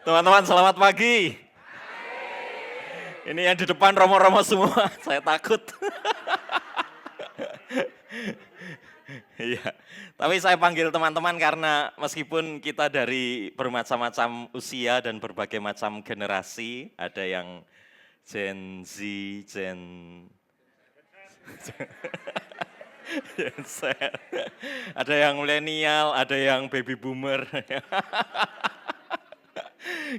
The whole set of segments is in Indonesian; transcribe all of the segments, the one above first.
Teman-teman selamat pagi. Ini yang di depan romo-romo semua, saya takut. Iya, tapi saya panggil teman-teman karena meskipun kita dari bermacam-macam usia dan berbagai macam generasi, ada yang Gen Z, Gen Z, ada yang milenial, ada yang baby boomer.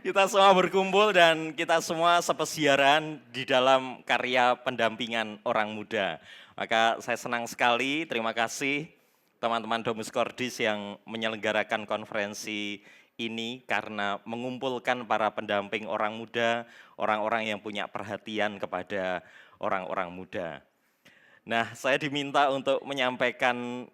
Kita semua berkumpul dan kita semua sepesiaran di dalam karya pendampingan orang muda. Maka saya senang sekali, terima kasih teman-teman Domus Cordis yang menyelenggarakan konferensi ini karena mengumpulkan para pendamping orang muda, orang-orang yang punya perhatian kepada orang-orang muda. Nah, saya diminta untuk menyampaikan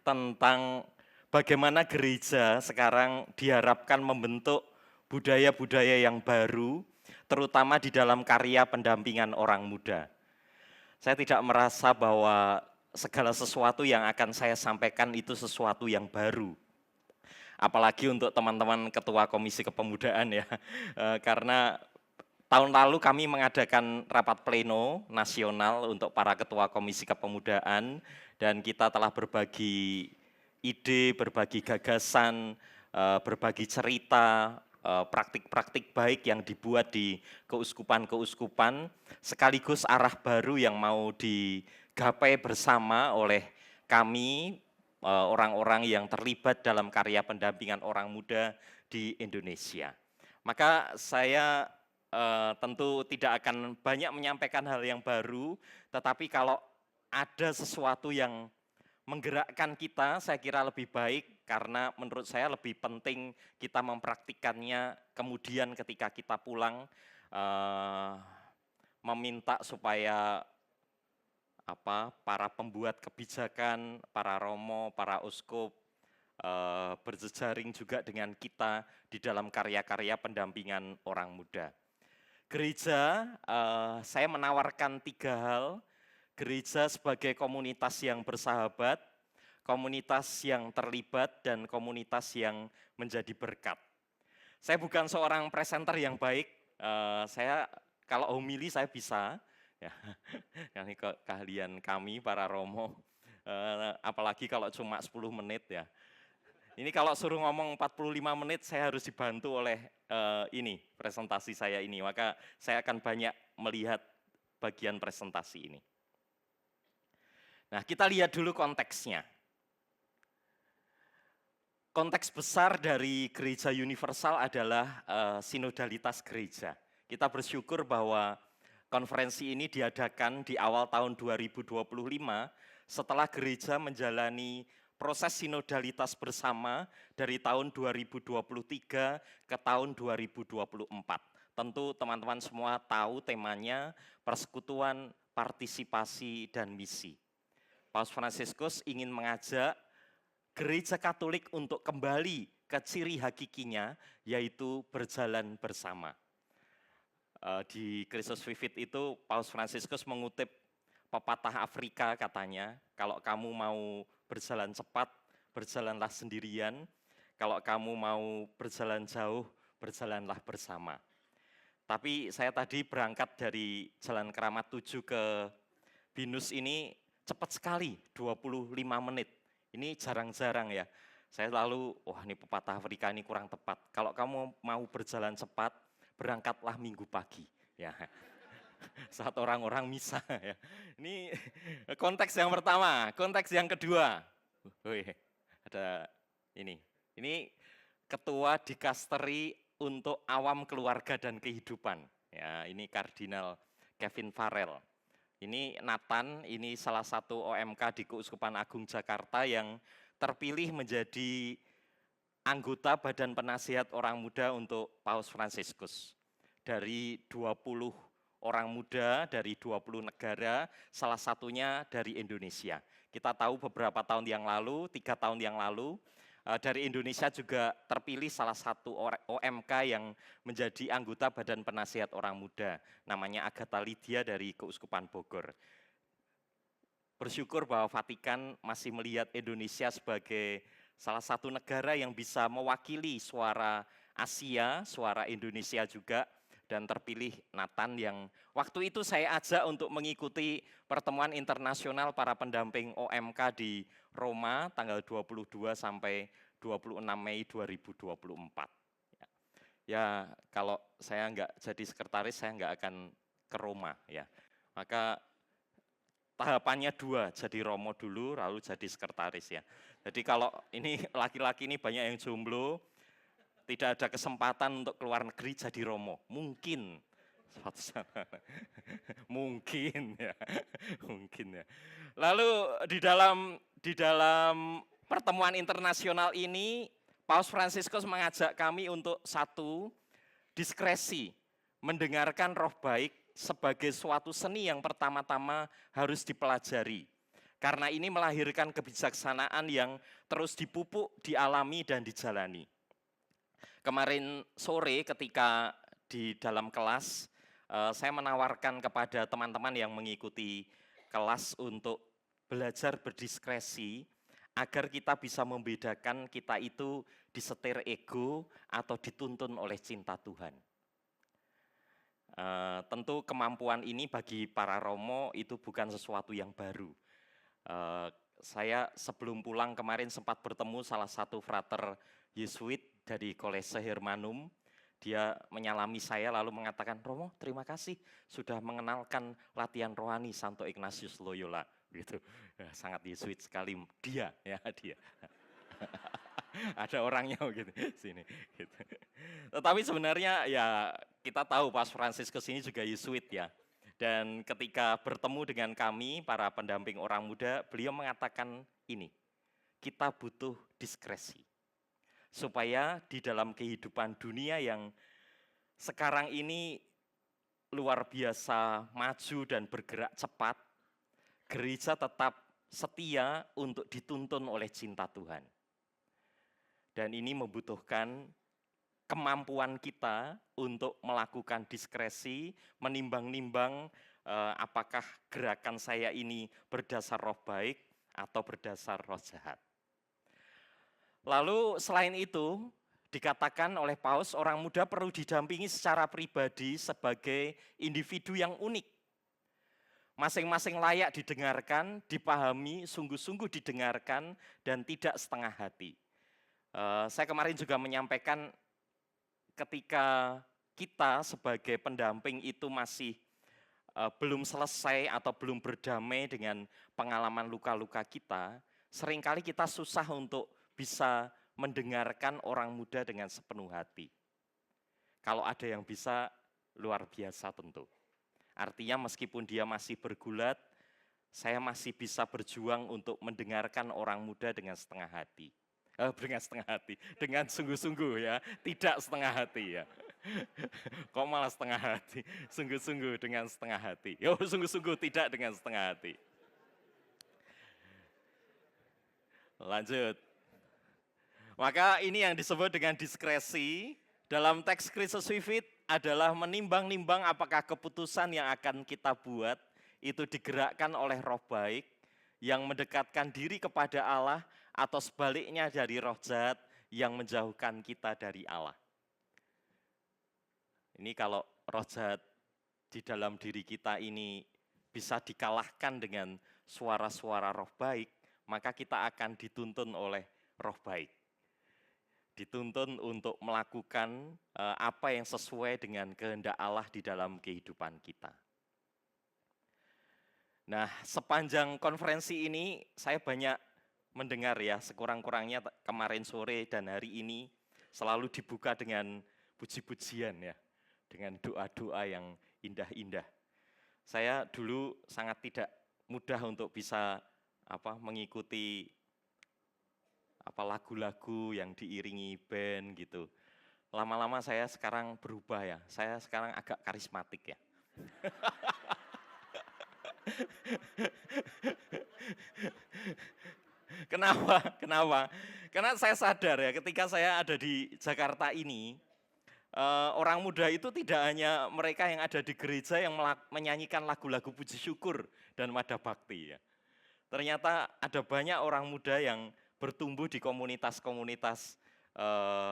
tentang bagaimana gereja sekarang diharapkan membentuk budaya-budaya yang baru, terutama di dalam karya pendampingan orang muda. Saya tidak merasa bahwa segala sesuatu yang akan saya sampaikan itu sesuatu yang baru. Apalagi untuk teman-teman ketua Komisi Kepemudaan ya, karena tahun lalu kami mengadakan rapat pleno nasional untuk para ketua Komisi Kepemudaan dan kita telah berbagi ide, berbagi gagasan, berbagi cerita, praktik-praktik baik yang dibuat di keuskupan-keuskupan, sekaligus arah baru yang mau digapai bersama oleh kami, orang-orang yang terlibat dalam karya pendampingan orang muda di Indonesia. Maka saya tentu tidak akan banyak menyampaikan hal yang baru, tetapi kalau ada sesuatu yang menggerakkan kita, saya kira lebih baik karena menurut saya lebih penting kita mempraktikannya kemudian ketika kita pulang meminta supaya para pembuat kebijakan, para romo, para uskup berjejaring juga dengan kita di dalam karya-karya pendampingan orang muda. Gereja, saya menawarkan 3 hal. Gereja sebagai komunitas yang bersahabat, komunitas yang terlibat, dan komunitas yang menjadi berkat. Saya bukan seorang presenter yang baik, saya kalau homili saya bisa, ya, ini keahlian kami para romo, apalagi kalau cuma 10 menit ya. Ini kalau suruh ngomong 45 menit saya harus dibantu oleh ini presentasi saya ini, maka saya akan banyak melihat bagian presentasi ini. Nah, kita lihat dulu konteksnya. Konteks besar dari Gereja Universal adalah sinodalitas gereja. Kita bersyukur bahwa konferensi ini diadakan di awal tahun 2025 setelah gereja menjalani proses sinodalitas bersama dari tahun 2023 ke tahun 2024. Tentu teman-teman semua tahu temanya persekutuan, partisipasi, dan misi. Paus Fransiskus ingin mengajak Gereja Katolik untuk kembali ke ciri hakikinya, yaitu berjalan bersama. Di Christus Vivit itu Paus Fransiskus mengutip pepatah Afrika katanya, kalau kamu mau berjalan cepat, berjalanlah sendirian, kalau kamu mau berjalan jauh, berjalanlah bersama. Tapi saya tadi berangkat dari Jalan Keramat 7 ke Binus ini cepat sekali, 25 menit. Ini jarang-jarang ya. Saya lalu, wah ini pepatah Afrika ini kurang tepat. Kalau kamu mau berjalan cepat, berangkatlah minggu pagi. Ya. Saat orang-orang misa ya. Ini konteks yang pertama, konteks yang kedua. Ada ini. Ini ketua dikasteri untuk awam keluarga dan kehidupan. Ya, ini Kardinal Kevin Farrell. Ini Nathan, ini salah satu OMK di Keuskupan Agung Jakarta yang terpilih menjadi anggota Badan Penasihat Orang Muda untuk Paus Fransiskus. Dari 20 orang muda dari 20 negara, salah satunya dari Indonesia. Kita tahu beberapa tahun yang lalu, 3 tahun yang lalu, dari Indonesia juga terpilih salah satu OMK yang menjadi anggota Badan Penasihat Orang Muda, namanya Agatha Lydia dari Keuskupan Bogor. Bersyukur bahwa Vatikan masih melihat Indonesia sebagai salah satu negara yang bisa mewakili suara Asia, suara Indonesia juga, dan terpilih Nathan yang waktu itu saya ajak untuk mengikuti pertemuan internasional para pendamping OMK di Roma tanggal 22 sampai 26 Mei 2024. Ya, kalau saya nggak jadi sekretaris, saya nggak akan ke Roma ya. Maka tahapannya dua, jadi Romo dulu, lalu jadi sekretaris ya. Jadi kalau ini laki-laki ini banyak yang jomblo, tidak ada kesempatan untuk keluar negeri jadi Romo, mungkin. Mungkin ya, mungkin ya. Lalu di dalam pertemuan internasional ini, Paus Fransiskus mengajak kami untuk satu, diskresi, mendengarkan roh baik sebagai suatu seni yang pertama-tama harus dipelajari. Karena ini melahirkan kebijaksanaan yang terus dipupuk, dialami, dan dijalani. Kemarin sore ketika di dalam kelas, saya menawarkan kepada teman-teman yang mengikuti kelas untuk belajar berdiskresi, agar kita bisa membedakan kita itu disetir ego atau dituntun oleh cinta Tuhan. Tentu kemampuan ini bagi para Romo itu bukan sesuatu yang baru. Saya sebelum pulang kemarin sempat bertemu salah satu frater Yesuit dari Kolese Hermanum. Dia menyalami saya lalu mengatakan, Romo terima kasih sudah mengenalkan latihan rohani Santo Ignatius Loyola. Gitu. Ya, sangat Yesuit sekali dia ya dia. Ada orangnya gitu sini. Gitu. Tetapi sebenarnya ya kita tahu Paus Fransiskus ini juga Yesuit ya. Dan ketika bertemu dengan kami para pendamping orang muda, beliau mengatakan ini, kita butuh diskresi. Supaya di dalam kehidupan dunia yang sekarang ini luar biasa maju dan bergerak cepat, gereja tetap setia untuk dituntun oleh cinta Tuhan. Dan ini membutuhkan kemampuan kita untuk melakukan diskresi, menimbang-nimbang apakah gerakan saya ini berdasar roh baik atau berdasar roh jahat. Lalu selain itu, dikatakan oleh Paus, orang muda perlu didampingi secara pribadi sebagai individu yang unik. Masing-masing layak didengarkan, dipahami, sungguh-sungguh didengarkan, dan tidak setengah hati. Saya kemarin juga menyampaikan ketika kita sebagai pendamping itu masih belum selesai atau belum berdamai dengan pengalaman luka-luka kita, seringkali kita susah untuk bisa mendengarkan orang muda dengan sepenuh hati. Kalau ada yang bisa, luar biasa tentu. Artinya meskipun dia masih bergulat, saya masih bisa berjuang untuk mendengarkan orang muda dengan setengah hati. Dengan sungguh-sungguh ya, tidak setengah hati ya. Kok malah setengah hati? Sungguh-sungguh dengan setengah hati. Yo, sungguh-sungguh tidak dengan setengah hati. Lanjut. Maka ini yang disebut dengan diskresi. Dalam teks Christus Vivit adalah menimbang-nimbang apakah keputusan yang akan kita buat itu digerakkan oleh roh baik yang mendekatkan diri kepada Allah atau sebaliknya dari roh jahat yang menjauhkan kita dari Allah. Ini kalau roh jahat di dalam diri kita ini bisa dikalahkan dengan suara-suara roh baik, maka kita akan dituntun oleh roh baik. Dituntun untuk melakukan apa yang sesuai dengan kehendak Allah di dalam kehidupan kita. Nah, sepanjang konferensi ini saya banyak mendengar ya, sekurang-kurangnya kemarin sore dan hari ini selalu dibuka dengan puji-pujian ya, dengan doa-doa yang indah-indah. Saya dulu sangat tidak mudah untuk bisa mengikuti lagu-lagu yang diiringi band gitu. Lama-lama saya sekarang berubah ya, saya sekarang agak karismatik ya. Kenapa? Karena saya sadar ya ketika saya ada di Jakarta ini, orang muda itu tidak hanya mereka yang ada di gereja yang menyanyikan lagu-lagu puji syukur dan mada bakti ya. Ternyata ada banyak orang muda yang bertumbuh di komunitas-komunitas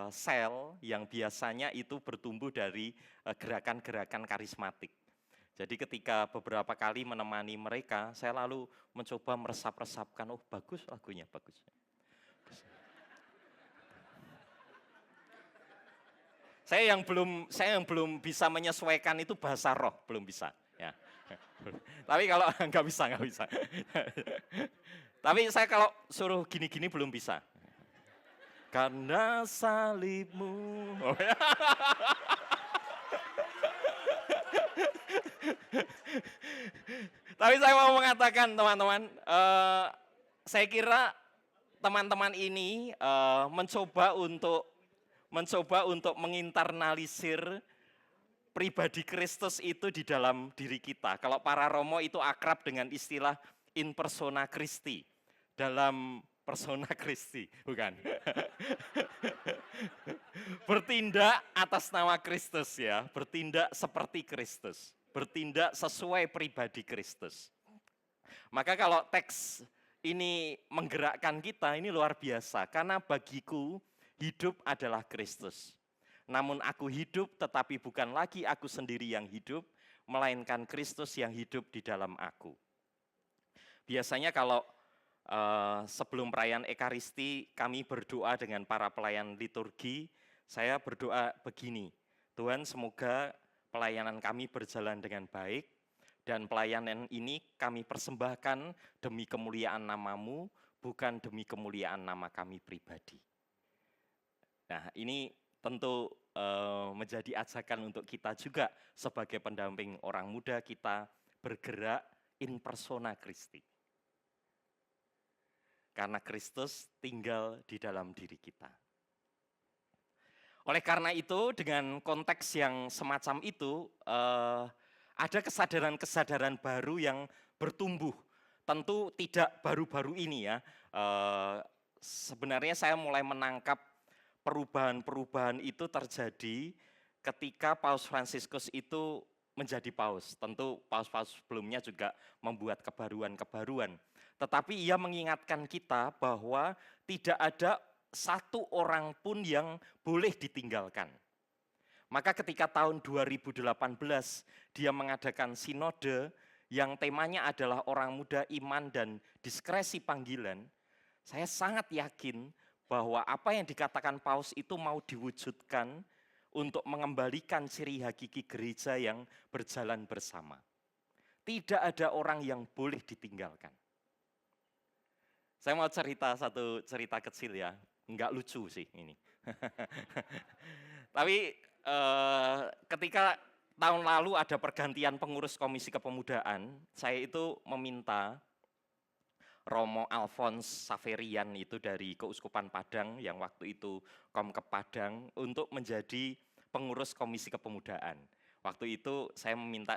sel yang biasanya itu bertumbuh dari gerakan-gerakan karismatik. Jadi ketika beberapa kali menemani mereka, saya lalu mencoba meresap-resapkan, oh bagus lagunya, bagus. Saya yang belum bisa menyesuaikan itu bahasa roh, belum bisa. Ya. Tapi kalau nggak bisa. Tapi saya kalau suruh gini-gini belum bisa. Karena salibmu. Oh, ya. Tapi saya mau mengatakan teman-teman, saya kira teman-teman ini mencoba untuk menginternalisir pribadi Kristus itu di dalam diri kita. Kalau para Romo itu akrab dengan istilah in persona Christi, dalam persona Christi, bukan? Bertindak atas nama Kristus ya, bertindak seperti Kristus, bertindak sesuai pribadi Kristus. Maka kalau teks ini menggerakkan kita, ini luar biasa. Karena bagiku hidup adalah Kristus. Namun aku hidup tetapi bukan lagi aku sendiri yang hidup, melainkan Kristus yang hidup di dalam aku. Biasanya kalau sebelum perayaan Ekaristi kami berdoa dengan para pelayan liturgi, saya berdoa begini, Tuhan semoga pelayanan kami berjalan dengan baik, dan pelayanan ini kami persembahkan demi kemuliaan nama-Mu, bukan demi kemuliaan nama kami pribadi. Nah ini tentu menjadi ajakan untuk kita juga sebagai pendamping orang muda, kita bergerak in persona Christi. Karena Kristus tinggal di dalam diri kita. Oleh karena itu, dengan konteks yang semacam itu, ada kesadaran-kesadaran baru yang bertumbuh. Tentu tidak baru-baru ini ya. Sebenarnya saya mulai menangkap perubahan-perubahan itu terjadi ketika Paus Fransiskus itu menjadi paus. Tentu paus-paus sebelumnya juga membuat kebaruan-kebaruan. Tetapi ia mengingatkan kita bahwa tidak ada satu orang pun yang boleh ditinggalkan. Maka ketika tahun 2018 dia mengadakan sinode yang temanya adalah orang muda, iman, dan diskresi panggilan, saya sangat yakin bahwa apa yang dikatakan paus itu mau diwujudkan untuk mengembalikan ciri hakiki gereja yang berjalan bersama. Tidak ada orang yang boleh ditinggalkan. Saya mau satu cerita kecil ya, enggak lucu sih ini. Tapi ketika tahun lalu ada pergantian pengurus Komisi Kepemudaan, saya itu meminta Romo Alphonse Saverian itu dari Keuskupan Padang yang waktu itu Komkep Padang untuk menjadi pengurus Komisi Kepemudaan. Waktu itu saya meminta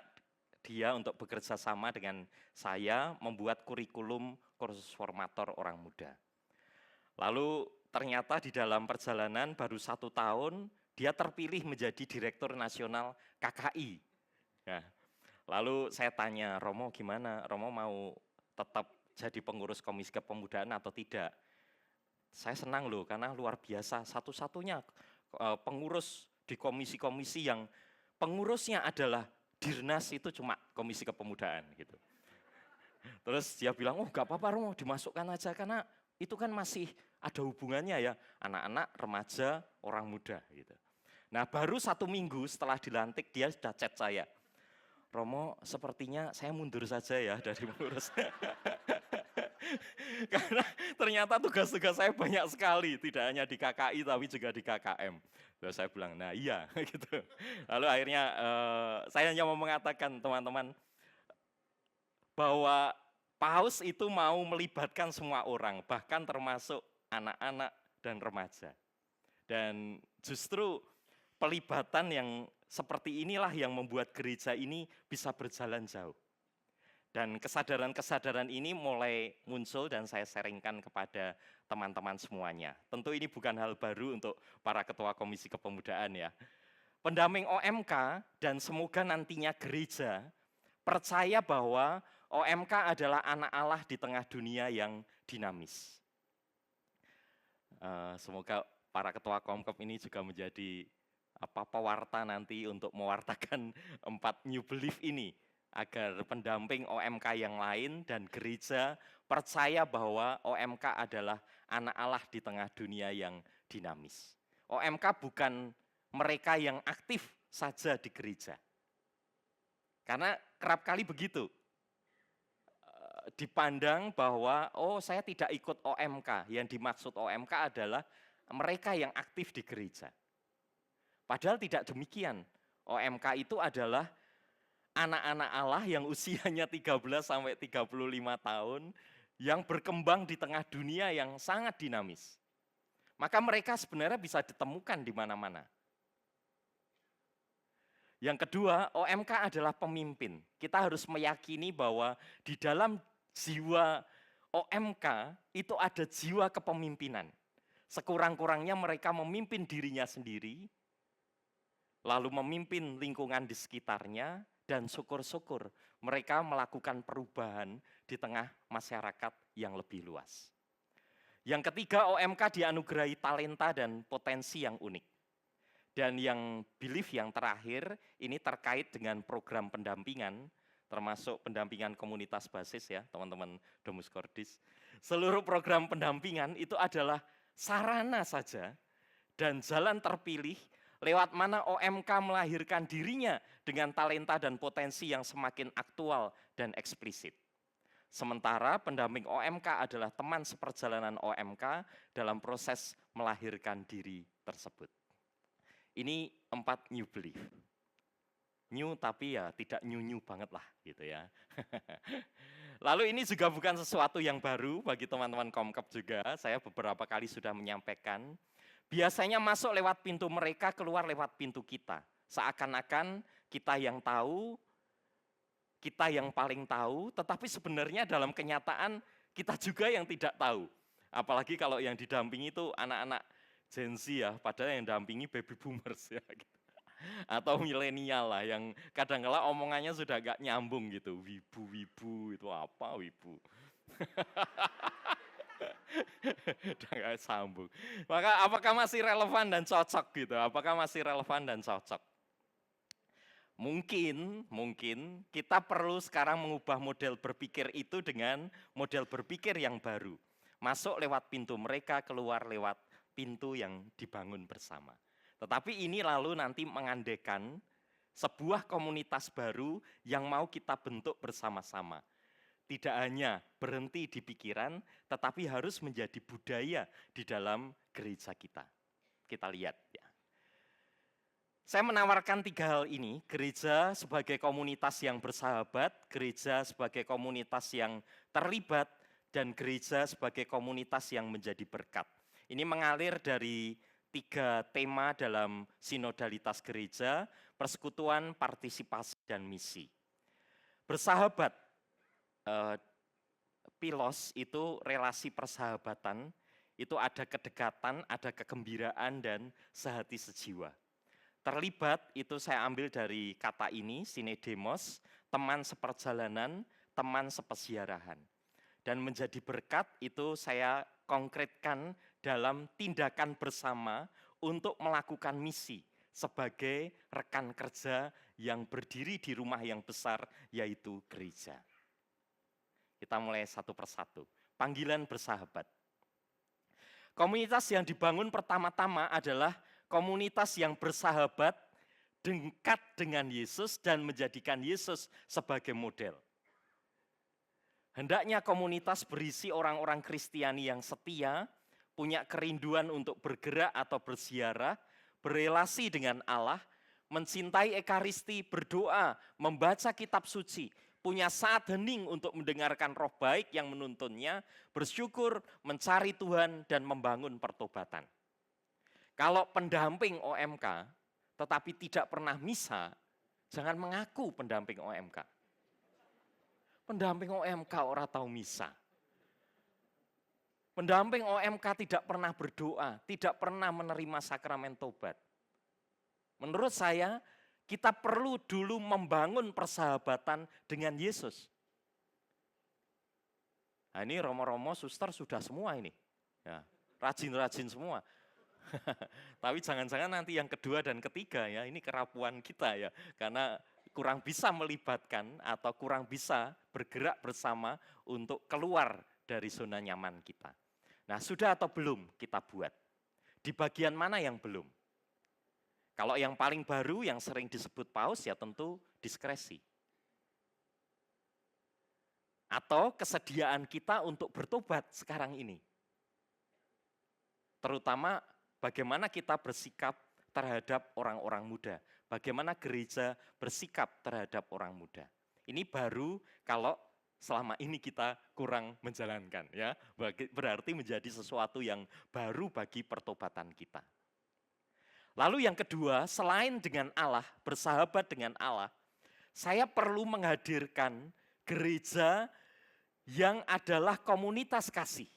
dia untuk bekerja sama dengan saya membuat kurikulum kursus formator orang muda. Lalu ternyata di dalam perjalanan baru 1 tahun dia terpilih menjadi Direktur Nasional KKI. Nah, lalu saya tanya, Romo gimana? Romo mau tetap jadi pengurus Komisi Kepemudaan atau tidak? Saya senang loh karena luar biasa, satu-satunya pengurus di komisi-komisi yang pengurusnya adalah Dirnas itu cuma Komisi Kepemudaan gitu. Terus dia bilang, oh gak apa-apa Romo, dimasukkan aja karena itu kan masih ada hubungannya ya, anak-anak, remaja, orang muda gitu. Nah baru 1 minggu setelah dilantik dia sudah chat saya, Romo sepertinya saya mundur saja ya dari pengurus. Karena ternyata tugas-tugas saya banyak sekali, tidak hanya di KKI tapi juga di KKM. Lalu saya bilang, nah iya gitu. Lalu akhirnya saya hanya mau mengatakan teman-teman bahwa paus itu mau melibatkan semua orang, bahkan termasuk anak-anak dan remaja. Dan justru pelibatan yang seperti inilah yang membuat gereja ini bisa berjalan jauh. Dan kesadaran-kesadaran ini mulai muncul dan saya sharingkan kepada teman-teman semuanya. Tentu ini bukan hal baru untuk para ketua Komisi Kepemudaan ya. Pendamping OMK dan semoga nantinya gereja percaya bahwa OMK adalah anak Allah di tengah dunia yang dinamis. Semoga para ketua Komkep ini juga menjadi pewarta nanti untuk mewartakan 4 new belief ini, agar pendamping OMK yang lain dan gereja percaya bahwa OMK adalah anak Allah di tengah dunia yang dinamis. OMK bukan mereka yang aktif saja di gereja. Karena kerap kali begitu, dipandang bahwa saya tidak ikut OMK, yang dimaksud OMK adalah mereka yang aktif di gereja. Padahal tidak demikian. OMK itu adalah anak-anak Allah yang usianya 13 sampai 35 tahun yang berkembang di tengah dunia yang sangat dinamis. Maka mereka sebenarnya bisa ditemukan di mana-mana. Yang kedua, OMK adalah pemimpin. Kita harus meyakini bahwa di dalam jiwa OMK itu ada jiwa kepemimpinan. Sekurang-kurangnya mereka memimpin dirinya sendiri, lalu memimpin lingkungan di sekitarnya, dan syukur-syukur mereka melakukan perubahan di tengah masyarakat yang lebih luas. Yang ketiga, OMK dianugerahi talenta dan potensi yang unik. Dan yang belief yang terakhir, ini terkait dengan program pendampingan, termasuk pendampingan komunitas basis ya, teman-teman Domus Cordis. Seluruh program pendampingan itu adalah sarana saja dan jalan terpilih lewat mana OMK melahirkan dirinya dengan talenta dan potensi yang semakin aktual dan eksplisit. Sementara pendamping OMK adalah teman seperjalanan OMK dalam proses melahirkan diri tersebut. Ini 4 new belief. New tapi ya tidak new banget lah gitu ya. Lalu ini juga bukan sesuatu yang baru bagi teman-teman Komkep juga. Saya beberapa kali sudah menyampaikan. Biasanya masuk lewat pintu mereka, keluar lewat pintu kita. Seakan-akan kita yang tahu, kita yang paling tahu, tetapi sebenarnya dalam kenyataan kita juga yang tidak tahu. Apalagi kalau yang didampingi itu anak-anak Gen Z ya, padahal yang dampingi baby boomers ya. Atau milenial lah, yang kadang-kala omongannya sudah gak nyambung gitu. Wibu itu apa wibu? Udah gak sambung. Maka apakah masih relevan dan cocok gitu? Apakah masih relevan dan cocok? Mungkin kita perlu sekarang mengubah model berpikir itu dengan model berpikir yang baru. Masuk lewat pintu mereka, keluar lewat pintu yang dibangun bersama. Tetapi ini lalu nanti mengandaikan sebuah komunitas baru yang mau kita bentuk bersama-sama. Tidak hanya berhenti di pikiran, tetapi harus menjadi budaya di dalam gereja kita. Kita lihat ya. Saya menawarkan 3 hal ini, gereja sebagai komunitas yang bersahabat, gereja sebagai komunitas yang terlibat, dan gereja sebagai komunitas yang menjadi berkat. Ini mengalir dari 3 tema dalam sinodalitas gereja, persekutuan, partisipasi, dan misi. Bersahabat, pilos itu relasi persahabatan, itu ada kedekatan, ada kegembiraan, dan sehati sejiwa. Terlibat itu saya ambil dari kata ini, sinedemos, teman seperjalanan, teman sepesiarahan. Dan menjadi berkat itu saya konkretkan dalam tindakan bersama untuk melakukan misi sebagai rekan kerja yang berdiri di rumah yang besar, yaitu gereja. Kita mulai satu persatu. Panggilan bersahabat. Komunitas yang dibangun pertama-tama adalah komunitas yang bersahabat, dekat dengan Yesus dan menjadikan Yesus sebagai model. Hendaknya komunitas berisi orang-orang Kristiani yang setia, punya kerinduan untuk bergerak atau berziarah, berelasi dengan Allah, mencintai Ekaristi, berdoa, membaca kitab suci, punya saat hening untuk mendengarkan roh baik yang menuntunnya, bersyukur, mencari Tuhan, dan membangun pertobatan. Kalau pendamping OMK, tetapi tidak pernah misa, jangan mengaku pendamping OMK. Pendamping OMK orang tahu misa. Pendamping OMK tidak pernah berdoa, tidak pernah menerima sakramen tobat. Menurut saya, kita perlu dulu membangun persahabatan dengan Yesus. Nah ini romo-romo suster sudah semua ini. Ya. rajin-rajin semua. Tapi jangan-jangan nanti yang kedua dan ketiga ya, ini kerapuan kita ya, karena kurang bisa melibatkan atau kurang bisa bergerak bersama untuk keluar dari zona nyaman kita. Nah, sudah atau belum kita buat? Di bagian mana yang belum? Kalau yang paling baru yang sering disebut paus ya tentu diskresi. Atau kesediaan kita untuk bertobat sekarang ini. Terutama bagaimana kita bersikap terhadap orang-orang muda. Bagaimana gereja bersikap terhadap orang muda. Ini baru kalau selama ini kita kurang menjalankan ya. Berarti menjadi sesuatu yang baru bagi pertobatan kita. Lalu yang kedua, selain dengan Allah, bersahabat dengan Allah, saya perlu menghadirkan gereja yang adalah komunitas kasih.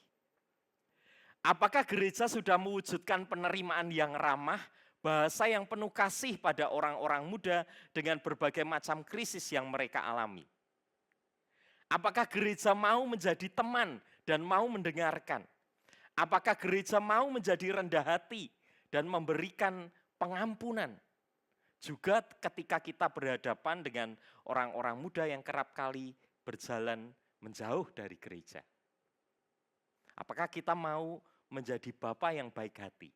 Apakah gereja sudah mewujudkan penerimaan yang ramah, bahasa yang penuh kasih pada orang-orang muda dengan berbagai macam krisis yang mereka alami? Apakah gereja mau menjadi teman dan mau mendengarkan? Apakah gereja mau menjadi rendah hati dan memberikan pengampunan? Juga ketika kita berhadapan dengan orang-orang muda yang kerap kali berjalan menjauh dari gereja. Apakah kita mau menjadi bapa yang baik hati?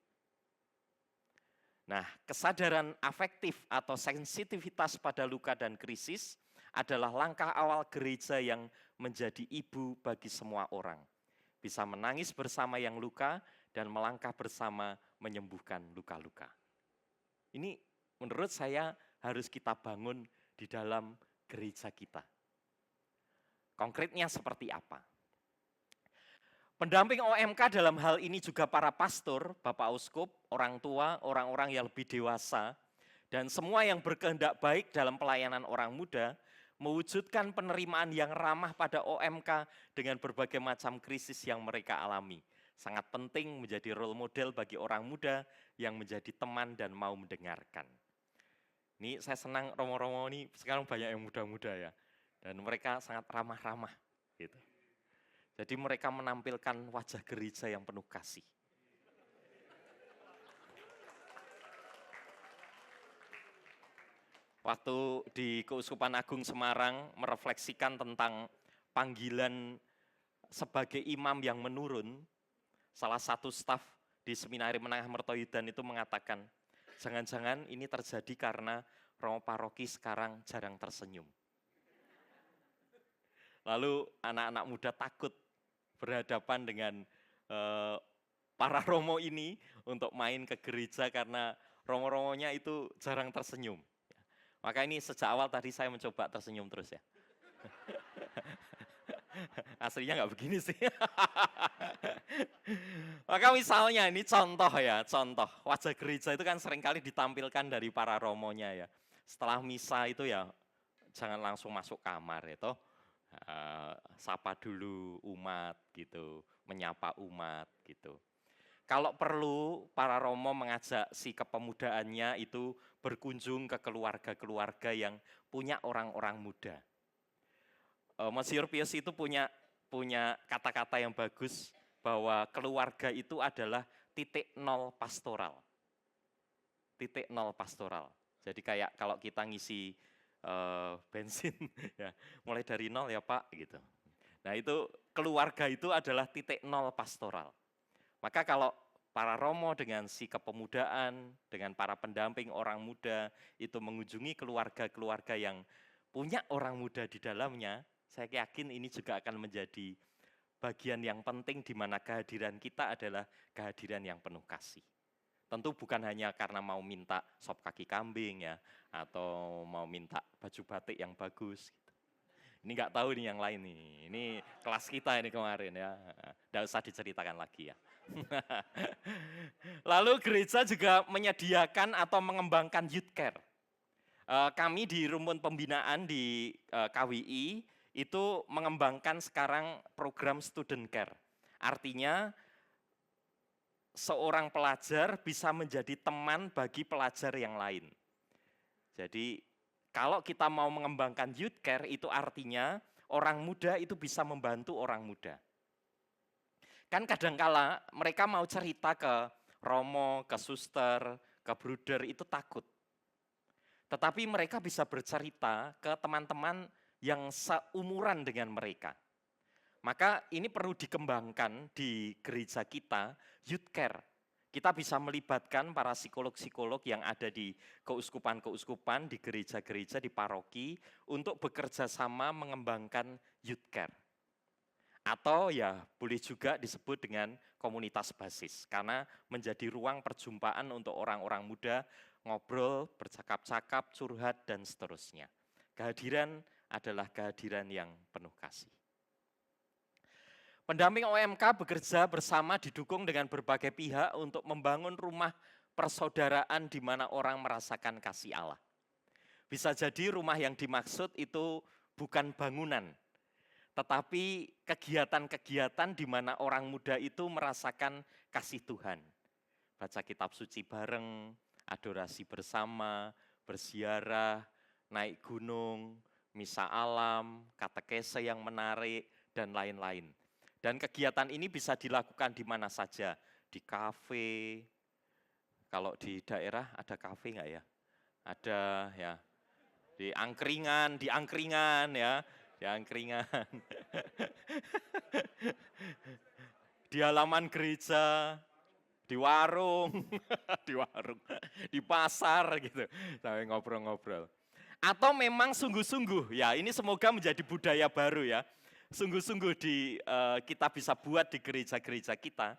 Nah, kesadaran afektif atau sensitivitas pada luka dan krisis adalah langkah awal gereja yang menjadi ibu bagi semua orang. Bisa menangis bersama yang luka dan melangkah bersama menyembuhkan luka-luka. Ini menurut saya harus kita bangun di dalam gereja kita. Konkretnya seperti apa? Pendamping OMK dalam hal ini juga para pastor, Bapak Uskup, orang tua, orang-orang yang lebih dewasa, dan semua yang berkehendak baik dalam pelayanan orang muda, mewujudkan penerimaan yang ramah pada OMK dengan berbagai macam krisis yang mereka alami. Sangat penting menjadi role model bagi orang muda yang menjadi teman dan mau mendengarkan. Ini saya senang romo-romo ini sekarang banyak yang muda-muda ya. Dan mereka sangat ramah-ramah gitu. Jadi mereka menampilkan wajah gereja yang penuh kasih. Waktu di Keuskupan Agung Semarang merefleksikan tentang panggilan sebagai imam yang menurun, salah satu staf di Seminari Menengah Mertoyudan itu mengatakan, jangan-jangan ini terjadi karena romo paroki sekarang jarang tersenyum. Lalu anak-anak muda takut berhadapan dengan para romo ini untuk main ke gereja karena romo-romonya itu jarang tersenyum. Maka ini sejak awal tadi saya mencoba tersenyum terus ya. Aslinya nggak begini sih. Maka misalnya ini contoh ya, contoh. Wajah gereja itu kan seringkali ditampilkan dari para romonya ya. Setelah misa itu ya jangan langsung masuk kamar ya toh. Sapa dulu umat gitu, menyapa umat gitu. Kalau perlu para romo mengajak si kepemudaannya itu berkunjung ke keluarga-keluarga yang punya orang-orang muda. Monsinyur Pius itu punya kata-kata yang bagus bahwa keluarga itu adalah titik nol pastoral. Titik nol pastoral. Jadi kayak kalau kita ngisi bensin ya, mulai dari nol ya Pak gitu. Nah itu keluarga itu adalah titik nol pastoral. Maka kalau para romo dengan si kepemudaan, dengan para pendamping orang muda itu mengunjungi keluarga-keluarga yang punya orang muda di dalamnya, saya yakin ini juga akan menjadi bagian yang penting di mana kehadiran kita adalah kehadiran yang penuh kasih. Tentu bukan hanya karena mau minta sop kaki kambing ya, atau mau minta baju batik yang bagus. Gitu. Ini nggak tahu nih yang lain nih, ini kelas kita ini kemarin ya, nggak usah diceritakan lagi ya. Lalu gereja juga menyediakan atau mengembangkan youth care. Kami di rumpun pembinaan di KWI itu mengembangkan sekarang program student care. Artinya seorang pelajar bisa menjadi teman bagi pelajar yang lain. Jadi kalau kita mau mengembangkan youth care itu artinya orang muda itu bisa membantu orang muda. Kan kadangkala mereka mau cerita ke romo, ke suster, ke bruder itu takut. Tetapi mereka bisa bercerita ke teman-teman yang seumuran dengan mereka. Maka ini perlu dikembangkan di gereja kita, youth care. Kita bisa melibatkan para psikolog-psikolog yang ada di keuskupan-keuskupan, di gereja-gereja, di paroki, untuk bekerja sama mengembangkan youth care. Atau ya boleh juga disebut dengan komunitas basis, karena menjadi ruang perjumpaan untuk orang-orang muda, ngobrol, bercakap-cakap, curhat, dan seterusnya. Kehadiran adalah kehadiran yang penuh kasih. Pendamping OMK bekerja bersama didukung dengan berbagai pihak untuk membangun rumah persaudaraan di mana orang merasakan kasih Allah. Bisa jadi rumah yang dimaksud itu bukan bangunan, tetapi kegiatan-kegiatan di mana orang muda itu merasakan kasih Tuhan. Baca kitab suci bareng, adorasi bersama, berziarah, naik gunung, misa alam, katekese yang menarik, dan lain-lain. Dan kegiatan ini bisa dilakukan di mana saja, di kafe. Kalau di daerah ada kafe nggak ya? Ada ya. Di angkringan ya, di angkringan. Di halaman gereja, di warung, di pasar gitu. Sampai ngobrol-ngobrol. Atau memang sungguh-sungguh, ya ini semoga menjadi budaya baru ya. Sungguh-sungguh kita bisa buat di gereja-gereja kita,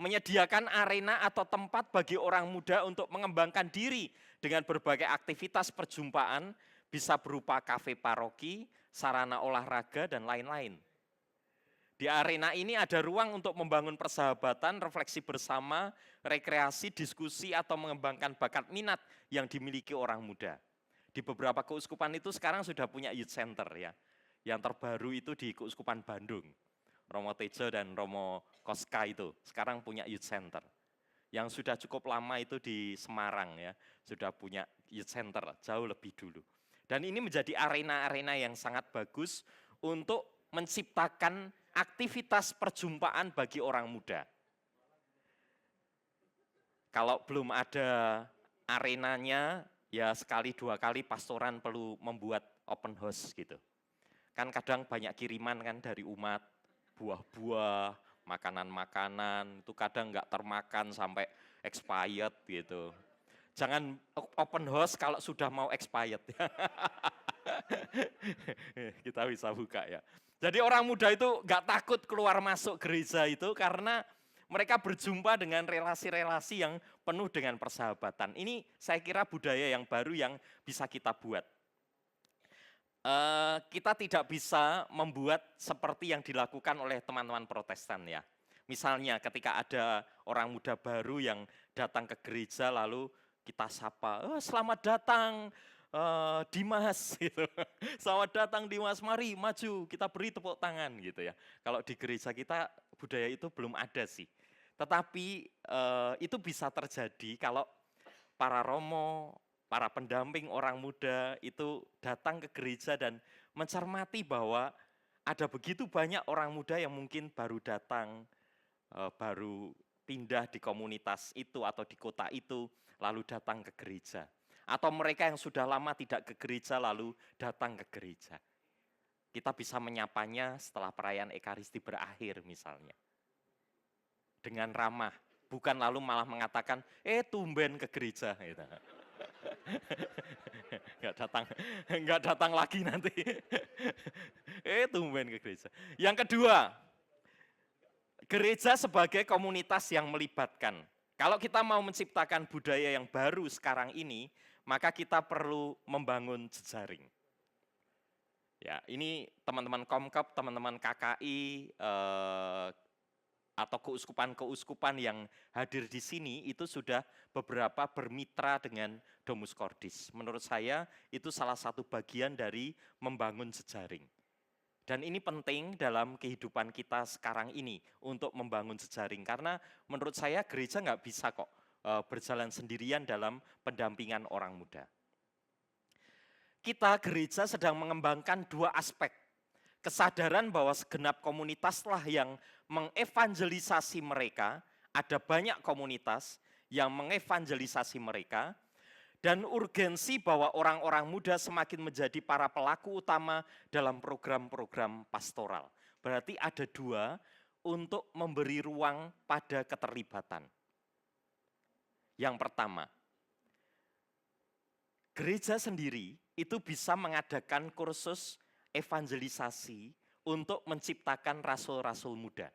menyediakan arena atau tempat bagi orang muda untuk mengembangkan diri dengan berbagai aktivitas perjumpaan, bisa berupa kafe paroki, sarana olahraga, dan lain-lain. Di arena ini ada ruang untuk membangun persahabatan, refleksi bersama, rekreasi, diskusi, atau mengembangkan bakat minat yang dimiliki orang muda. Di beberapa keuskupan itu sekarang sudah punya youth center ya. Yang terbaru itu di Keuskupan Bandung, Romo Tejo dan Romo Koska itu sekarang punya youth center. Yang sudah cukup lama itu di Semarang ya, sudah punya youth center jauh lebih dulu. Dan ini menjadi arena-arena yang sangat bagus untuk menciptakan aktivitas perjumpaan bagi orang muda. Kalau belum ada arenanya, ya sekali dua kali pastoran perlu membuat open house gitu. Kan kadang banyak kiriman kan dari umat, buah-buah, makanan-makanan, itu kadang nggak termakan sampai expired gitu. Jangan open house kalau sudah mau expired. Kita bisa buka ya. Jadi orang muda itu nggak takut keluar masuk gereja itu karena mereka berjumpa dengan relasi-relasi yang penuh dengan persahabatan. Ini saya kira budaya yang baru yang bisa kita buat. Kita tidak bisa membuat seperti yang dilakukan oleh teman-teman Protestan ya. Misalnya ketika ada orang muda baru yang datang ke gereja lalu kita sapa, selamat datang Dimas gitu. Selamat datang Dimas, mari maju kita beri tepuk tangan gitu ya. Kalau di gereja kita budaya itu belum ada sih. Tetapi itu bisa terjadi kalau para romo, para pendamping orang muda itu datang ke gereja dan mencermati bahwa ada begitu banyak orang muda yang mungkin baru datang, baru pindah di komunitas itu atau di kota itu, lalu datang ke gereja. Atau mereka yang sudah lama tidak ke gereja lalu datang ke gereja. Kita bisa menyapanya setelah perayaan Ekaristi berakhir misalnya. Dengan ramah, bukan lalu malah mengatakan, tumben ke gereja. Gitu. Nggak datang lagi nanti. Tumben ke gereja. Yang kedua, gereja sebagai komunitas yang melibatkan. Kalau kita mau menciptakan budaya yang baru sekarang ini, maka kita perlu membangun jejaring. Ya, ini teman-teman Komkop, teman-teman KKI, atau keuskupan-keuskupan yang hadir di sini itu sudah beberapa bermitra dengan Domus Cordis. Menurut saya itu salah satu bagian dari membangun jejaring. Dan ini penting dalam kehidupan kita sekarang ini untuk membangun jejaring. Karena menurut saya gereja nggak bisa kok berjalan sendirian dalam pendampingan orang muda. Kita gereja sedang mengembangkan dua aspek. Kesadaran bahwa segenap komunitaslah yang mengevangelisasi mereka, ada banyak komunitas yang mengevangelisasi mereka, dan urgensi bahwa orang-orang muda semakin menjadi para pelaku utama dalam program-program pastoral. Berarti ada dua untuk memberi ruang pada keterlibatan. Yang pertama, gereja sendiri itu bisa mengadakan kursus evangelisasi untuk menciptakan rasul-rasul muda.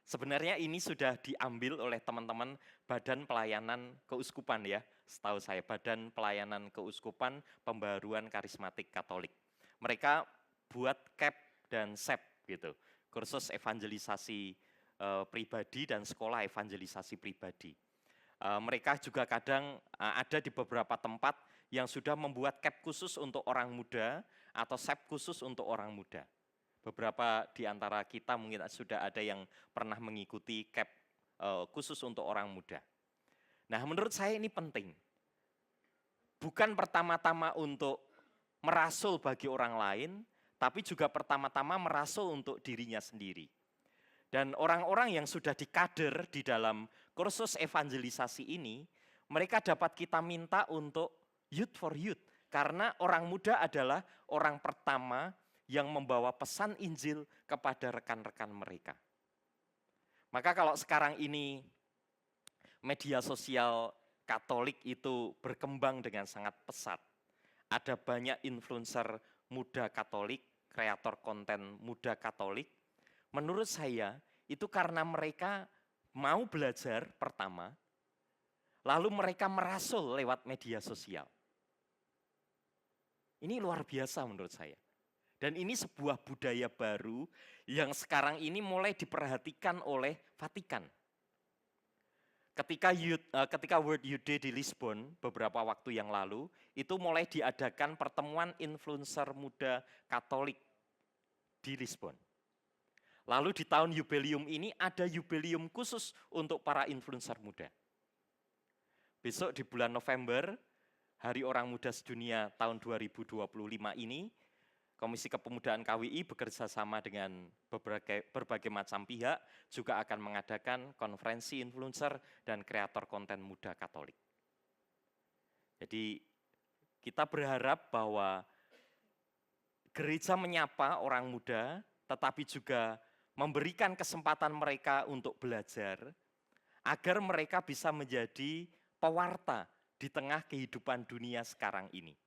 Sebenarnya ini sudah diambil oleh teman-teman Badan Pelayanan Keuskupan ya, setahu saya Badan Pelayanan Keuskupan Pembaharuan Karismatik Katolik. Mereka buat CAP dan SEP gitu, kursus evangelisasi pribadi dan sekolah evangelisasi pribadi. Mereka juga kadang ada di beberapa tempat yang sudah membuat CAP khusus untuk orang muda atau SEP khusus untuk orang muda. Beberapa di antara kita mungkin sudah ada yang pernah mengikuti CAP khusus untuk orang muda. Nah, menurut saya ini penting. Bukan pertama-tama untuk merasul bagi orang lain, tapi juga pertama-tama merasul untuk dirinya sendiri. Dan orang-orang yang sudah dikader di dalam kursus evangelisasi ini, mereka dapat kita minta untuk youth for youth. Karena orang muda adalah orang pertama yang membawa pesan Injil kepada rekan-rekan mereka. Maka kalau sekarang ini media sosial Katolik itu berkembang dengan sangat pesat, ada banyak influencer muda Katolik, kreator konten muda Katolik, menurut saya itu karena mereka mau belajar pertama, lalu mereka merasul lewat media sosial. Ini luar biasa menurut saya. Dan ini sebuah budaya baru yang sekarang ini mulai diperhatikan oleh Vatikan. Ketika World Youth Day di Lisbon beberapa waktu yang lalu, itu mulai diadakan pertemuan influencer muda Katolik di Lisbon. Lalu di tahun jubileum ini ada jubileum khusus untuk para influencer muda. Besok di bulan November, Hari Orang Muda Sedunia tahun 2025 ini, Komisi Kepemudaan KWI bekerja sama dengan berbagai macam pihak juga akan mengadakan konferensi influencer dan kreator konten muda Katolik. Jadi kita berharap bahwa gereja menyapa orang muda, tetapi juga memberikan kesempatan mereka untuk belajar, agar mereka bisa menjadi pewarta di tengah kehidupan dunia sekarang ini.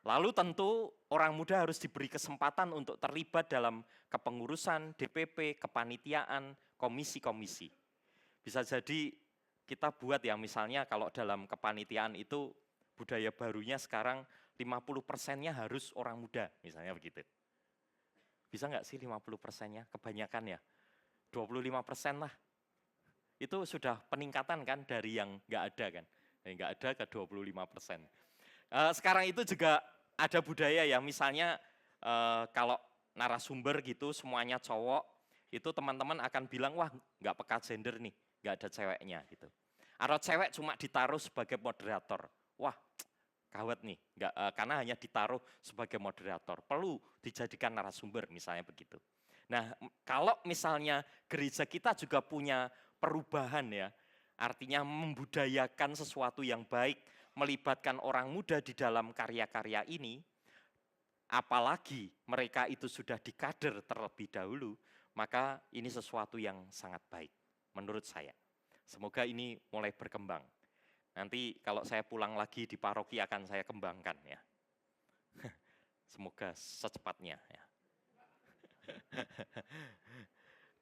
Lalu tentu orang muda harus diberi kesempatan untuk terlibat dalam kepengurusan, DPP, kepanitiaan, komisi-komisi. Bisa jadi kita buat ya misalnya kalau dalam kepanitiaan itu budaya barunya sekarang 50%-nya harus orang muda, misalnya begitu. Bisa nggak sih 50%-nya? Kebanyakan ya, 25% lah. Itu sudah peningkatan kan dari yang nggak ada kan. Yang nggak ada ke 25%. Sekarang itu juga ada budaya ya, misalnya kalau narasumber gitu semuanya cowok, itu teman-teman akan bilang, wah nggak peka gender nih, nggak ada ceweknya gitu. Atau cewek cuma ditaruh sebagai moderator, wah gawat nih, karena hanya ditaruh sebagai moderator, perlu dijadikan narasumber misalnya begitu. Nah kalau misalnya gereja kita juga punya perubahan ya, artinya membudayakan sesuatu yang baik, melibatkan orang muda di dalam karya-karya ini, apalagi mereka itu sudah dikader terlebih dahulu, maka ini sesuatu yang sangat baik menurut saya. Semoga ini mulai berkembang. Nanti kalau saya pulang lagi di paroki akan saya kembangkan ya. Semoga secepatnya ya.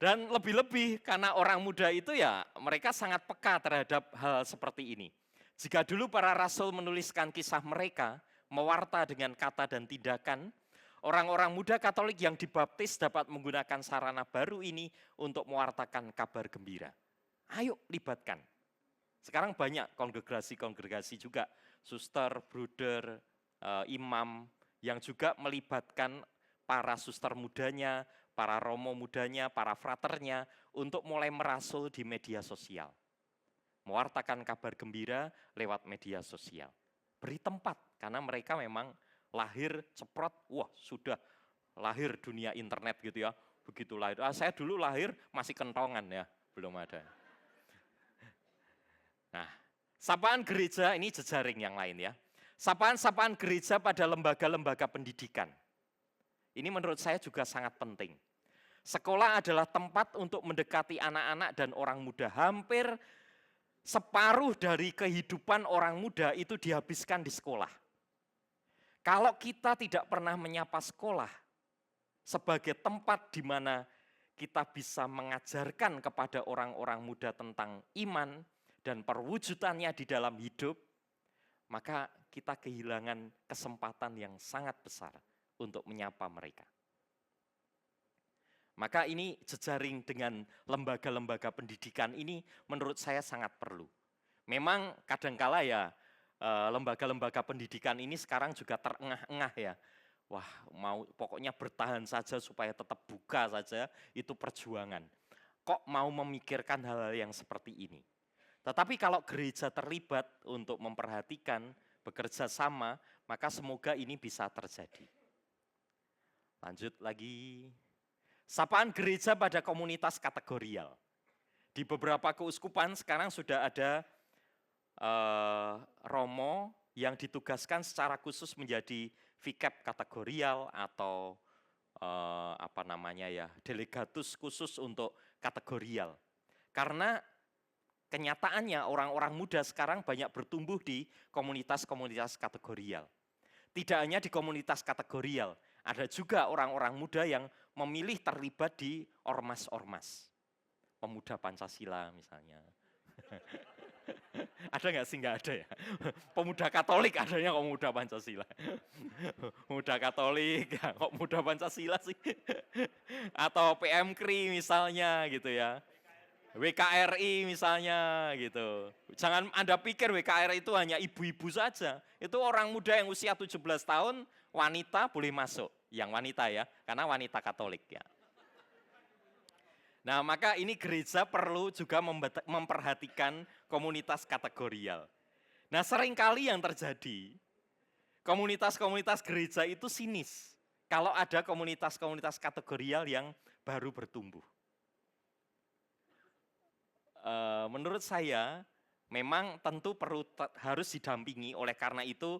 Dan lebih-lebih karena orang muda itu ya mereka sangat peka terhadap hal seperti ini. Jika dulu para rasul menuliskan kisah mereka, mewarta dengan kata dan tindakan, orang-orang muda Katolik yang dibaptis dapat menggunakan sarana baru ini untuk mewartakan kabar gembira. Ayo libatkan. Sekarang banyak kongregasi-kongregasi juga, suster, bruder, imam, yang juga melibatkan para suster mudanya, para romo mudanya, para fraternya, untuk mulai merasul di media sosial. Mewartakan kabar gembira lewat media sosial. Beri tempat, karena mereka memang lahir ceprot, wah sudah lahir dunia internet gitu ya, begitu lahir. Saya dulu lahir masih kentongan ya, belum ada. Nah, sapaan gereja ini jejaring yang lain ya. Sapaan-sapaan gereja pada lembaga-lembaga pendidikan. Ini menurut saya juga sangat penting. Sekolah adalah tempat untuk mendekati anak-anak dan orang muda. Hampir separuh dari kehidupan orang muda itu dihabiskan di sekolah. Kalau kita tidak pernah menyapa sekolah sebagai tempat di mana kita bisa mengajarkan kepada orang-orang muda tentang iman dan perwujudannya di dalam hidup, maka kita kehilangan kesempatan yang sangat besar untuk menyapa mereka. Maka ini jejaring dengan lembaga-lembaga pendidikan ini menurut saya sangat perlu. Memang kadangkala ya lembaga-lembaga pendidikan ini sekarang juga terengah-engah ya. Wah, pokoknya bertahan saja supaya tetap buka saja, itu perjuangan. Kok mau memikirkan hal-hal yang seperti ini? Tetapi kalau gereja terlibat untuk memperhatikan, bekerja sama, maka semoga ini bisa terjadi. Lanjut lagi. Sapaan gereja pada komunitas kategorial. Di beberapa keuskupan sekarang sudah ada romo yang ditugaskan secara khusus menjadi vikep kategorial atau delegatus khusus untuk kategorial. Karena kenyataannya orang-orang muda sekarang banyak bertumbuh di komunitas-komunitas kategorial. Tidak hanya di komunitas kategorial, ada juga orang-orang muda yang memilih terlibat di ormas-ormas. Pemuda Pancasila misalnya. Ada nggak sih? Nggak ada ya. Pemuda Katolik adanya kok pemuda Pancasila. Pemuda Katolik, ya, kok pemuda Pancasila sih? Atau PMKRI misalnya gitu ya. WKRI misalnya gitu. Jangan Anda pikir WKRI itu hanya ibu-ibu saja. Itu orang muda yang usia 17 tahun, wanita boleh masuk. Yang wanita ya, karena wanita Katolik ya. Nah, maka ini gereja perlu juga memperhatikan komunitas kategorial. Nah, seringkali yang terjadi, komunitas-komunitas gereja itu sinis. Kalau ada komunitas-komunitas kategorial yang baru bertumbuh. Menurut saya memang tentu harus didampingi, oleh karena itu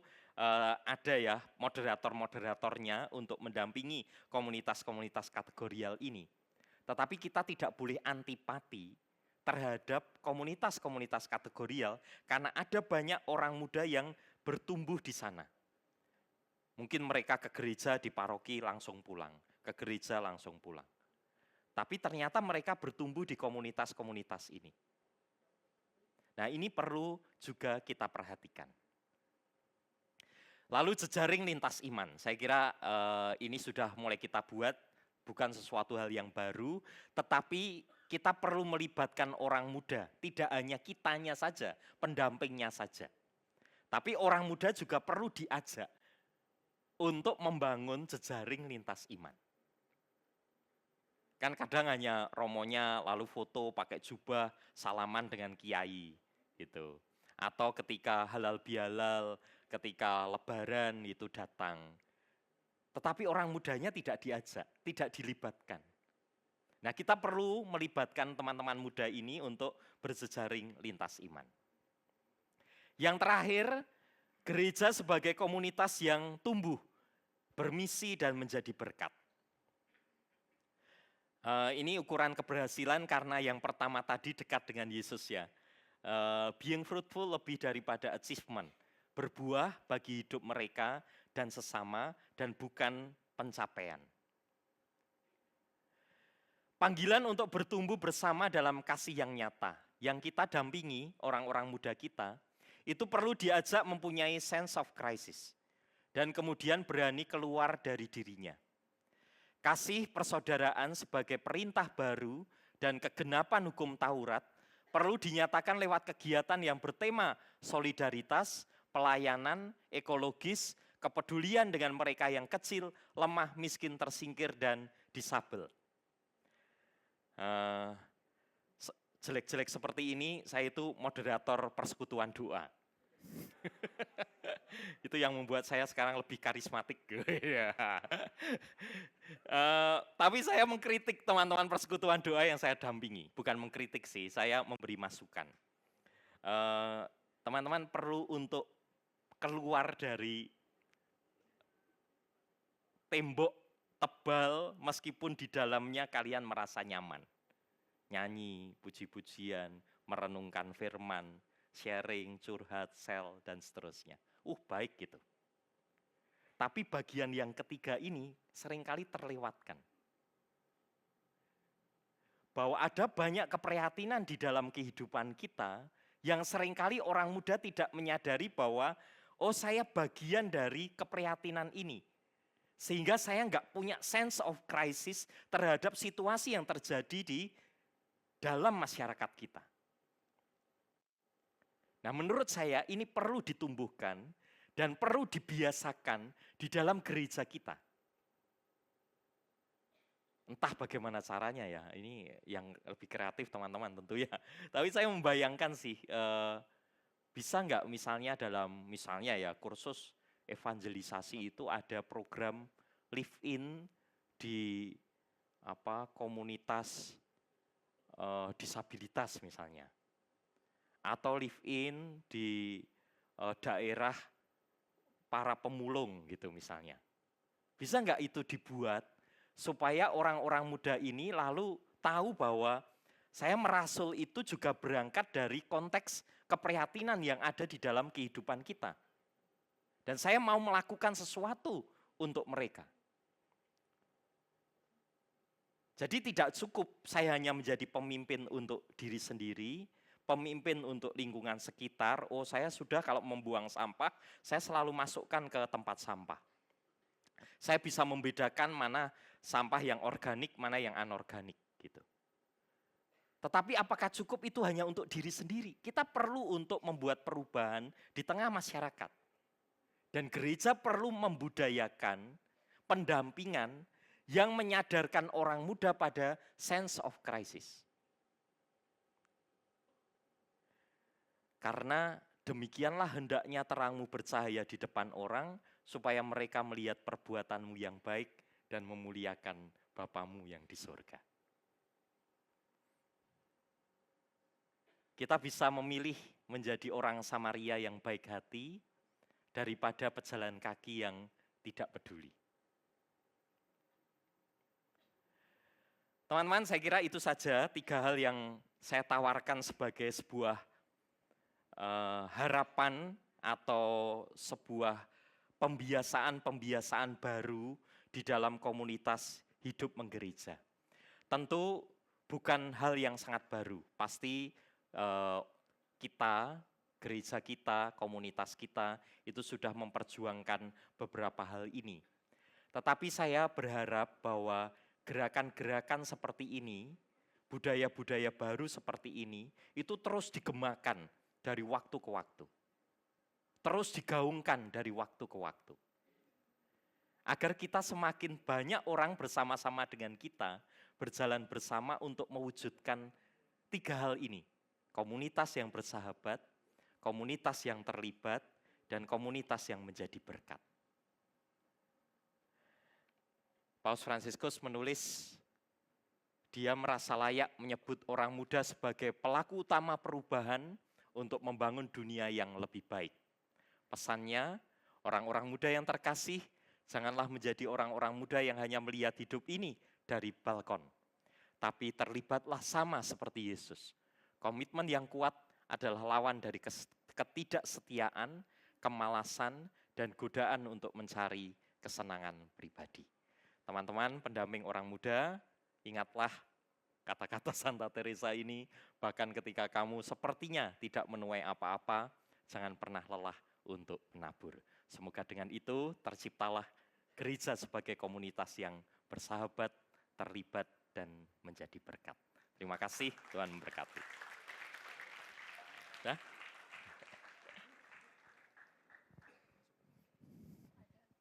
ada ya moderator-moderatornya untuk mendampingi komunitas-komunitas kategorial ini. Tetapi kita tidak boleh antipati terhadap komunitas-komunitas kategorial karena ada banyak orang muda yang bertumbuh di sana. Mungkin mereka ke gereja di paroki langsung pulang, ke gereja langsung pulang. Tapi ternyata mereka bertumbuh di komunitas-komunitas ini. Nah, ini perlu juga kita perhatikan. Lalu jejaring lintas iman. Saya kira ini sudah mulai kita buat, bukan sesuatu hal yang baru, tetapi kita perlu melibatkan orang muda. Tidak hanya kitanya saja, pendampingnya saja. Tapi orang muda juga perlu diajak untuk membangun jejaring lintas iman. Kan kadang hanya romonya lalu foto pakai jubah, salaman dengan kiai gitu. Atau ketika halal bihalal, ketika lebaran itu datang. Tetapi orang mudanya tidak diajak, tidak dilibatkan. Nah, kita perlu melibatkan teman-teman muda ini untuk berjejaring lintas iman. Yang terakhir, gereja sebagai komunitas yang tumbuh, bermisi dan menjadi berkat. Ini ukuran keberhasilan karena yang pertama tadi dekat dengan Yesus ya. Being fruitful lebih daripada achievement. Berbuah bagi hidup mereka dan sesama dan bukan pencapaian. Panggilan untuk bertumbuh bersama dalam kasih yang nyata. Yang kita dampingi, orang-orang muda kita, itu perlu diajak mempunyai sense of crisis. Dan kemudian berani keluar dari dirinya. Kasih persaudaraan sebagai perintah baru dan kegenapan hukum Taurat perlu dinyatakan lewat kegiatan yang bertema solidaritas, pelayanan, ekologis, kepedulian dengan mereka yang kecil, lemah, miskin, tersingkir, dan disabel. Jelek-jelek seperti ini, saya itu moderator persekutuan doa. Itu yang membuat saya sekarang lebih karismatik. Iya. Tapi saya mengkritik teman-teman persekutuan doa yang saya dampingi. Bukan mengkritik sih, saya memberi masukan. Teman-teman perlu untuk keluar dari tembok tebal meskipun di dalamnya kalian merasa nyaman. Nyanyi, puji-pujian, merenungkan firman, sharing, curhat, sel, dan seterusnya. Baik gitu. Tapi bagian yang ketiga ini seringkali terlewatkan. Bahwa ada banyak keprihatinan di dalam kehidupan kita yang seringkali orang muda tidak menyadari bahwa saya bagian dari keprihatinan ini. Sehingga saya nggak punya sense of crisis terhadap situasi yang terjadi di dalam masyarakat kita. Nah, menurut saya ini perlu ditumbuhkan dan perlu dibiasakan di dalam gereja kita. Entah bagaimana caranya ya, ini yang lebih kreatif teman-teman tentu ya. Tapi saya membayangkan sih, bisa nggak misalnya ya kursus evangelisasi itu ada program live in di komunitas disabilitas misalnya, atau live in di daerah para pemulung gitu misalnya. Bisa nggak itu dibuat supaya orang-orang muda ini lalu tahu bahwa saya merasul itu juga berangkat dari konteks keprihatinan yang ada di dalam kehidupan kita. Dan saya mau melakukan sesuatu untuk mereka. Jadi tidak cukup saya hanya menjadi pemimpin untuk diri sendiri, pemimpin untuk lingkungan sekitar. Saya sudah kalau membuang sampah, saya selalu masukkan ke tempat sampah. Saya bisa membedakan mana sampah yang organik, mana yang anorganik gitu. Tetapi apakah cukup itu hanya untuk diri sendiri? Kita perlu untuk membuat perubahan di tengah masyarakat. Dan gereja perlu membudayakan pendampingan yang menyadarkan orang muda pada sense of crisis. Karena demikianlah hendaknya terangmu bercahaya di depan orang, supaya mereka melihat perbuatanmu yang baik dan memuliakan Bapamu yang di surga. Kita bisa memilih menjadi orang Samaria yang baik hati, daripada pejalan kaki yang tidak peduli. Teman-teman, saya kira itu saja 3 hal yang saya tawarkan sebagai sebuah harapan atau sebuah pembiasaan baru di dalam komunitas hidup menggereja. Tentu bukan hal yang sangat baru, pasti kita, gereja kita, komunitas kita itu sudah memperjuangkan beberapa hal ini. Tetapi saya berharap bahwa gerakan-gerakan seperti ini, budaya-budaya baru seperti ini, itu terus digemakan dari waktu ke waktu. Terus digaungkan dari waktu ke waktu. Agar kita semakin banyak orang bersama-sama dengan kita, berjalan bersama untuk mewujudkan 3 hal ini. Komunitas yang bersahabat, komunitas yang terlibat, dan komunitas yang menjadi berkat. Paus Fransiskus menulis, dia merasa layak menyebut orang muda sebagai pelaku utama perubahan untuk membangun dunia yang lebih baik. Pesannya, orang-orang muda yang terkasih, janganlah menjadi orang-orang muda yang hanya melihat hidup ini dari balkon. Tapi terlibatlah sama seperti Yesus. Komitmen yang kuat adalah lawan dari ketidaksetiaan, kemalasan, dan godaan untuk mencari kesenangan pribadi. Teman-teman, pendamping orang muda, ingatlah kata-kata Santa Teresa ini, bahkan ketika kamu sepertinya tidak menuai apa-apa, jangan pernah lelah untuk menabur. Semoga dengan itu terciptalah gereja sebagai komunitas yang bersahabat, terlibat, dan menjadi berkat. Terima kasih, Tuhan memberkati.